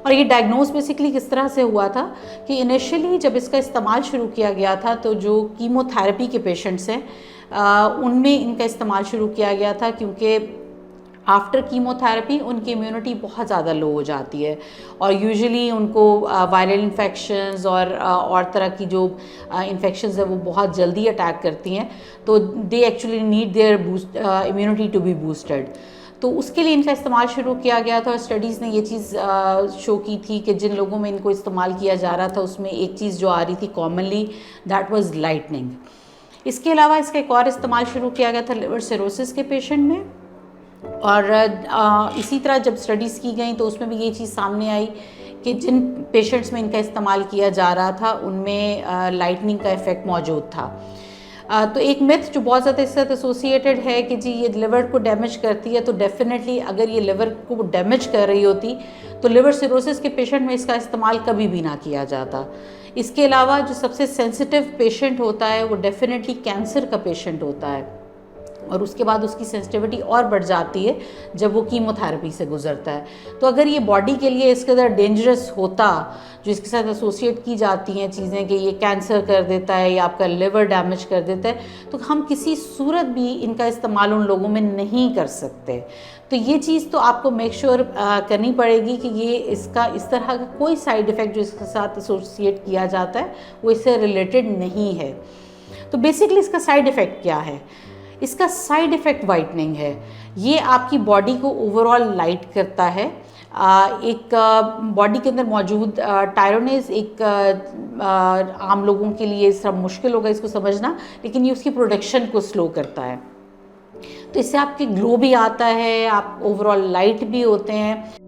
और ये diagnose basically किस तरह से हुआ था कि इनिशियली जब इसका इस्तेमाल शुरू किया गया था तो जो कीमोथेरेपी के पेशेंट्स हैं उनमें इनका इस्तेमाल शुरू किया गया था, क्योंकि आफ्टर कीमोथेरेपी उनकी इम्यूनिटी बहुत ज़्यादा लो हो जाती है और यूजुअली उनको वायरल इन्फेक्शंस और तरह की जो इन्फेक्शंस है वो बहुत जल्दी अटैक करती हैं, तो they actually need their immunity to be boosted. तो उसके लिए इनका इस्तेमाल शुरू किया गया था और स्टडीज़ ने ये चीज़ शो की थी कि जिन लोगों में इनको इस्तेमाल किया जा रहा था उसमें एक चीज़ जो आ रही थी कॉमनली, दैट वाज लाइटनिंग। इसके अलावा इसका एक और इस्तेमाल शुरू किया गया था लिवर सिरोसिस के पेशेंट में, और इसी तरह जब स्टडीज़ की गई तो उसमें भी ये चीज़ सामने आई कि जिन पेशेंट्स में इनका इस्तेमाल किया जा रहा था उनमें लाइटनिंग का इफ़ेक्ट मौजूद था। तो एक मिथ जो बहुत ज़्यादा इसके साथ एसोसिएटेड है कि जी ये लिवर को डैमेज करती है, तो डेफिनेटली अगर ये लिवर को डैमेज कर रही होती तो लिवर सिरोसिस के पेशेंट में इसका इस्तेमाल कभी भी ना किया जाता। इसके अलावा जो सबसे सेंसिटिव पेशेंट होता है वो डेफिनेटली कैंसर का पेशेंट होता है, और उसके बाद उसकी सेंसिटिविटी और बढ़ जाती है जब वो कीमोथेरेपी से गुजरता है। तो अगर ये बॉडी के लिए इसके अंदर डेंजरस होता, जो इसके साथ एसोसिएट की जाती हैं चीज़ें कि ये कैंसर कर देता है या आपका लिवर डैमेज कर देता है, तो हम किसी सूरत भी इनका इस्तेमाल उन लोगों में नहीं कर सकते। तो ये चीज़ तो आपको मेक श्योर करनी पड़ेगी कि ये इसका इस तरह का कोई साइड इफ़ेक्ट जो इसके साथ एसोसिएट किया जाता है वो इससे रिलेटेड नहीं है। तो बेसिकली इसका साइड इफ़ेक्ट क्या है? इसका साइड इफ़ेक्ट वाइटनिंग है। ये आपकी बॉडी को ओवरऑल लाइट करता है। एक बॉडी के अंदर मौजूद टायरोनेज एक आम लोगों के लिए इस तरह मुश्किल होगा इसको समझना, लेकिन ये उसकी प्रोडक्शन को स्लो करता है। तो इससे आपके ग्लो भी आता है, आप ओवरऑल लाइट भी होते हैं।